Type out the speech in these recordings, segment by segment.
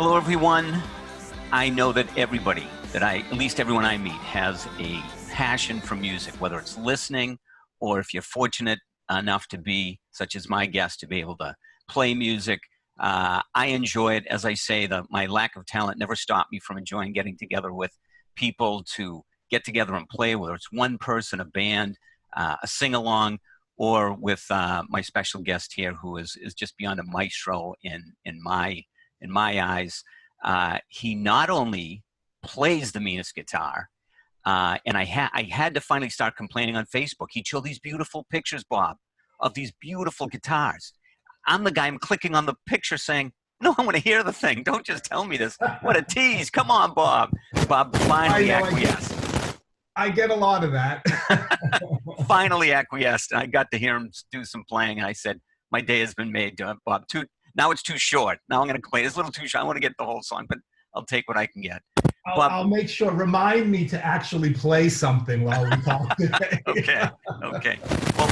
Hello, everyone. I know that everybody, at least everyone I meet, has a passion for music, whether it's listening or if you're fortunate enough to be, such as my guest, to be able to play music. I enjoy it. As I say, my lack of talent never stopped me from enjoying getting together with people to get together and play, whether it's one person, a band, a sing-along, or with my special guest here, who is just beyond a maestro in my eyes. He not only plays the meanest guitar, and I had to finally start complaining on Facebook. He'd show these beautiful pictures, Bob, of these beautiful guitars. I'm the guy, I'm clicking on the picture saying, no, I want to hear the thing. Don't just tell me this. What a tease. Come on, Bob. Bob finally acquiesced. I get a lot of that. Finally acquiesced. I got to hear him do some playing, and I said, my day has been made, Bob. Now it's too short. Now I'm going to complain. It's a little too short. I want to get the whole song, but I'll take what I can get. I'll make sure. Remind me to actually play something while we talk today. Okay. Well,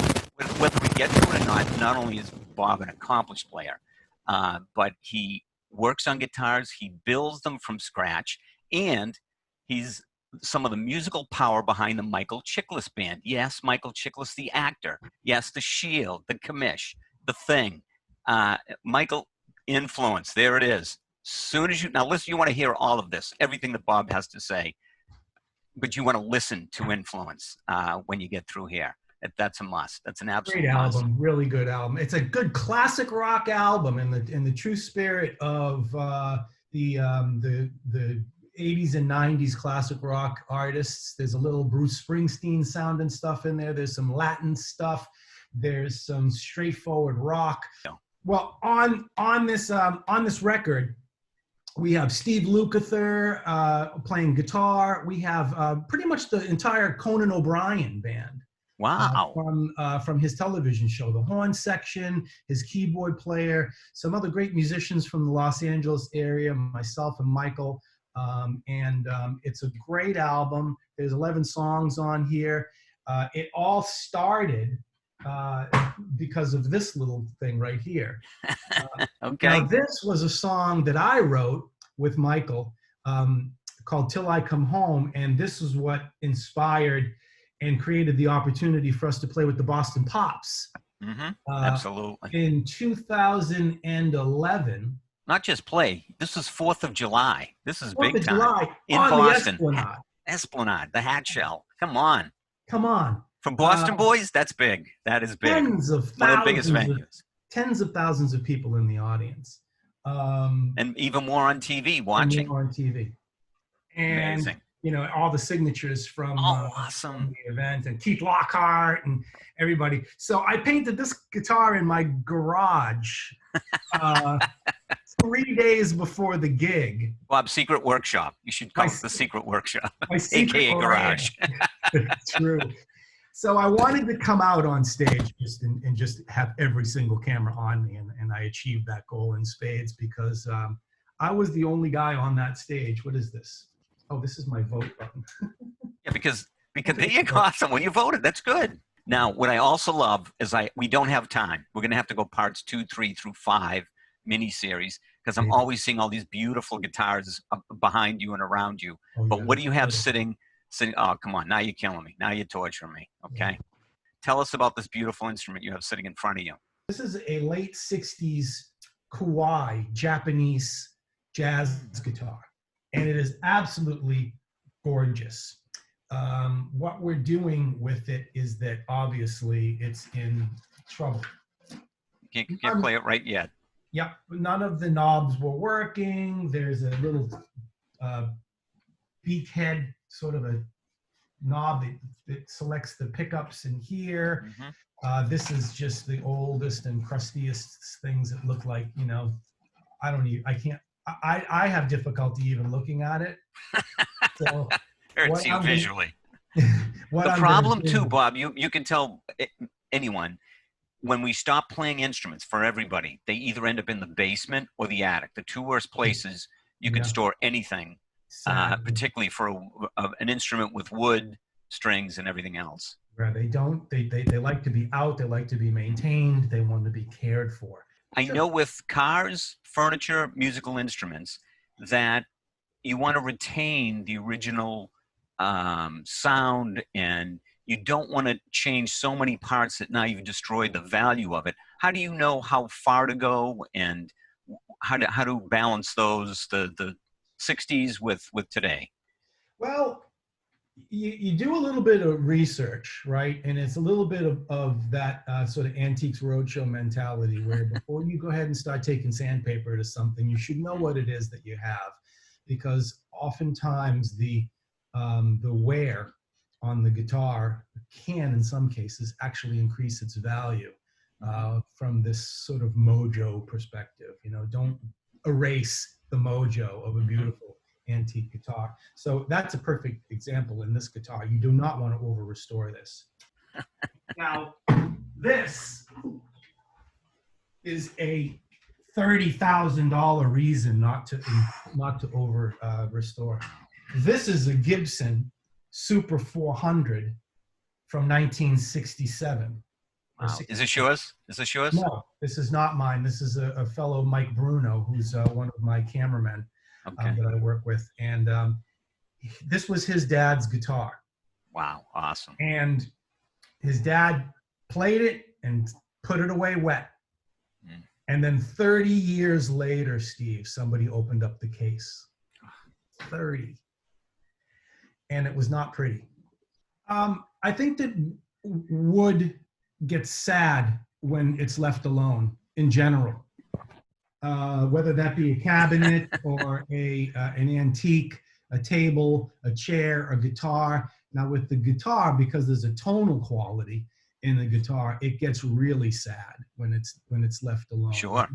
whether we get to it or not only is Bob an accomplished player, but he works on guitars, he builds them from scratch, and he's some of the musical power behind the Michael Chiklis Band. Yes, Michael Chiklis, the actor. Yes, the Shield, the Commish, the Thing. Michael, influence. There it is. Now listen, you want to hear all of this, everything that Bob has to say, but you want to listen to influence when you get through here. That's a must. That's an absolute great must. album, really good album. It's a good classic rock album in the true spirit of the 80s and 90s classic rock artists. There's a little Bruce Springsteen sound and stuff in there. There's some Latin stuff. There's some straightforward rock. Well, on this record, we have Steve Lukather playing guitar. We have pretty much the entire Conan O'Brien band. Wow. From his television show, the horn section, his keyboard player, some other great musicians from the Los Angeles area, myself and Michael. It's a great album. There's 11 songs on here. It all started because of this little thing right here. Okay. Now, this was a song that I wrote with Michael called Till I Come Home, and this is what inspired and created the opportunity for us to play with the Boston Pops. Mm-hmm. Absolutely. In 2011. Not just play. This is 4th of July. This is big time. July, in Boston. Esplanade, the Hat Shell. Come on. From Boston boys, that's big. That is big. One of the biggest venues. Tens of thousands of people in the audience. And even more on TV watching. And, amazing. You know, all the signatures from, awesome. From the event, and Keith Lockhart and everybody. So I painted this guitar in my garage 3 days before the gig. Bob's Secret Workshop. You should call it the Secret Workshop, a.k.a. garage. True. So I wanted to come out on stage and just have every single camera on me, and I achieved that goal in spades because I was the only guy on that stage. What is this? Oh, this is my vote button. Yeah, because there you go. Awesome. Well, you voted. That's good. Now, what I also love is we don't have time. We're going to have to go parts 2, 3 through 5 mini-series because I'm always seeing all these beautiful guitars behind you and around you. But what do you have sitting? Oh, come on. Now you're killing me. Now you're torturing me. Okay. Yeah. Tell us about this beautiful instrument you have sitting in front of you. This is a late 60s Kuai Japanese jazz guitar. And it is absolutely gorgeous. What we're doing with it is that obviously it's in trouble. You can't play it right yet. Yep. None of the knobs were working. There's a little beak head, sort of a knob that selects the pickups in here. Mm-hmm. This is just the oldest and crustiest things that look like, you know, I have difficulty even looking at it. So hurts you visually. The problem too, Bob, you can tell anyone, when we stop playing instruments for everybody, they either end up in the basement or the attic. The two worst places you can store anything, particularly for an instrument with wood, strings, and everything else. Right. They like to be out. They like to be maintained. They want to be cared for. I know with cars, furniture, musical instruments, that you want to retain the original sound, and you don't want to change so many parts that now you've destroyed the value of it. How do you know how far to go, and how to balance those the 60s with today? Well, you do a little bit of research, right? And it's a little bit of that sort of antiques roadshow mentality where before you go ahead and start taking sandpaper to something, you should know what it is that you have, because oftentimes the wear on the guitar can, in some cases, actually increase its value from this sort of mojo perspective. You know, don't erase the mojo of a Mhm. beautiful antique guitar. So that's a perfect example in this guitar. You do not want to over restore this. Now, this is a $30,000 reason not to over restore. This is a Gibson Super 400 from 1967 or Wow. Is this 68. yours? Is this yours? No, this is not mine. This is a fellow Mike Bruno, who's one of my cameramen Okay. that I work with, and this was his dad's guitar, Wow. Awesome. and his dad played it and put it away wet. Mm. And then 30 years later, Steve, somebody opened up the case. 30. And it was not pretty. I think that wood gets sad when it's left alone in general. Whether that be a cabinet or an antique, a table, a chair, a guitar. Now with the guitar, because there's a tonal quality in the guitar, it gets really sad when it's left alone. Sure.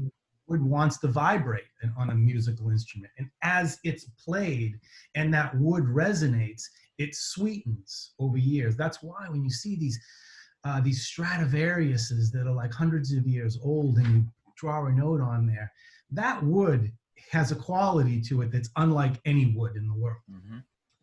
Wood wants to vibrate on a musical instrument, and as it's played and that wood resonates, it sweetens over years. That's why when you see these Stradivariuses that are like hundreds of years old, and you draw a note on there, that wood has a quality to it that's unlike any wood in the world. Mm-hmm.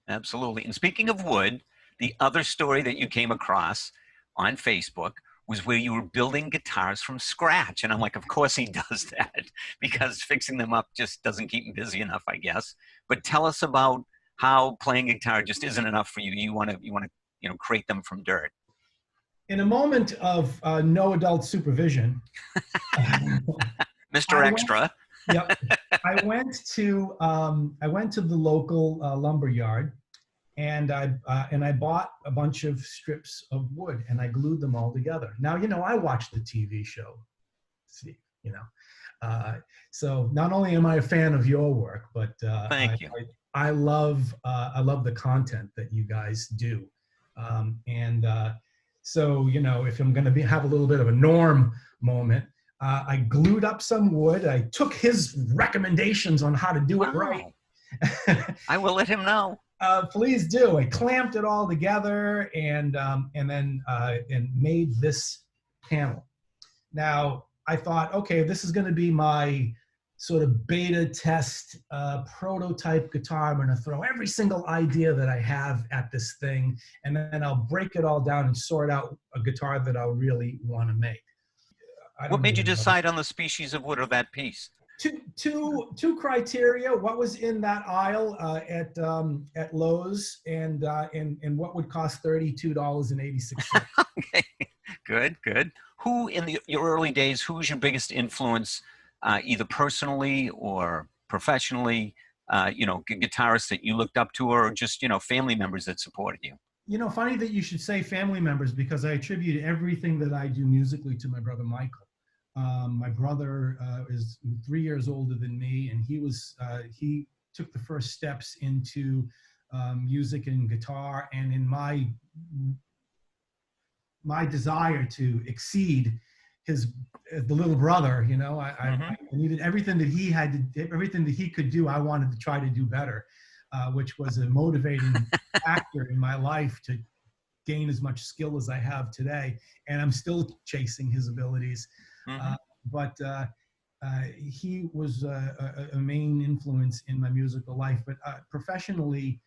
Absolutely. And speaking of wood, the other story that you came across on Facebook was where you were building guitars from scratch. And I'm like, of course he does that, because fixing them up just doesn't keep him busy enough, I guess. But tell us about how playing guitar just isn't enough for you. You want to create them from dirt. In a moment of no adult supervision, Mr. I went. Extra. Yep, I went to the local lumber yard, and I bought a bunch of strips of wood, and I glued them all together. Now, I watched the TV show, Steve. So not only am I a fan of your work, but Thank you. I love the content that you guys do, and so if I'm going to have a little bit of a Norm moment. I glued up some wood. I took his recommendations on how to do it right. Wow. I will let him know. Please do. I clamped it all together and then made this panel. Now I thought, okay, this is going to be my sort of beta test prototype guitar. I'm going to throw every single idea that I have at this thing, and then I'll break it all down and sort out a guitar that I'll really want to make. I What don't made you even know. decide on the species of wood of that piece? Two criteria: what was in that aisle at Lowe's, and what would cost $32.86. Okay, good, good. Who in your early days? Who was your biggest influence, either personally or professionally? Guitarists that you looked up to, or just family members that supported you. Funny that you should say family members, because I attribute everything that I do musically to my brother Michael. My brother is 3 years older than me, and he took the first steps into music and guitar, and in my desire to exceed the little brother, I needed everything that he had to, everything that he could do. I wanted to try to do better, which was a motivating factor in my life to gain as much skill as I have today. And I'm still chasing his abilities. Mm-hmm. But he was a main influence in my musical life. But professionally,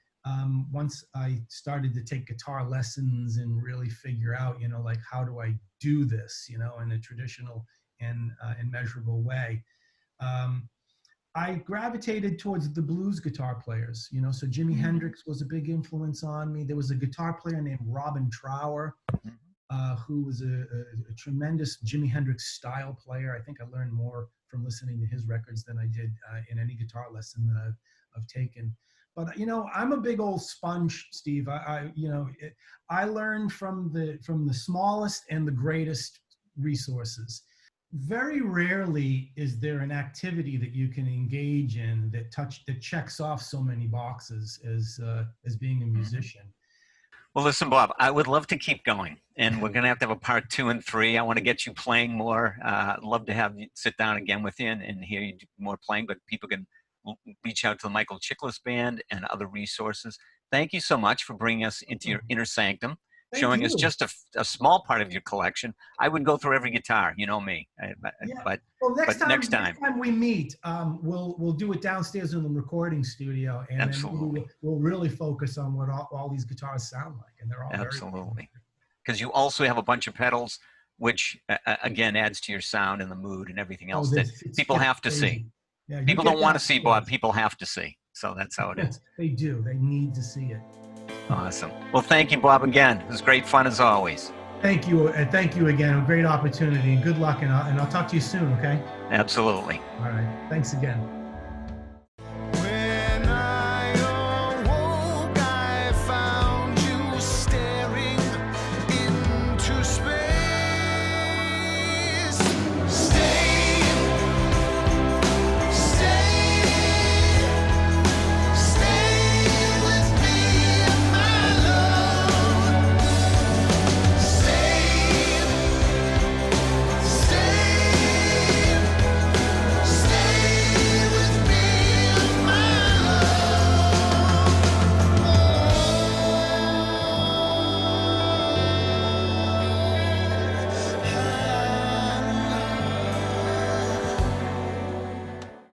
once I started to take guitar lessons and really figure out, like, how do I do this, in a traditional and measurable way, I gravitated towards the blues guitar players, you know. So Jimi Hendrix was a big influence on me. There was a guitar player named Robin Trower, who was a tremendous Jimi Hendrix style player. I think I learned more from listening to his records than I did in any guitar lesson that I've taken. But you know, I'm a big old sponge, Steve. I learned from the smallest and the greatest resources. Very rarely is there an activity that you can engage in that checks off so many boxes as being a musician. Well, listen, Bob, I would love to keep going, and we're going to have a part 2 and 3. I want to get you playing more. I'd love to have you sit down again with you and hear you do more playing, but people can reach out to the Michael Chiklis Band and other resources. Thank you so much for bringing us into your inner sanctum, Thank showing us you. just a small part of your collection. I would go through every guitar, you know me, Yeah. but Well, next next time, time, we meet, we'll do it downstairs in the recording studio, and then absolutely, we'll really focus on what all these guitars sound like, and they're all absolutely. Because you also have a bunch of pedals, which again adds to your sound and the mood and everything else that people it's have to see. crazy. Yeah, you People get don't want to see Bob. downstairs. People have to see. So that's how it is. They do. They need to see it. Awesome. Well, thank you, Bob, again. It was great fun as always. Thank you, and thank you again. A great opportunity, and good luck, and I'll talk to you soon. Okay. Absolutely. All right. Thanks again.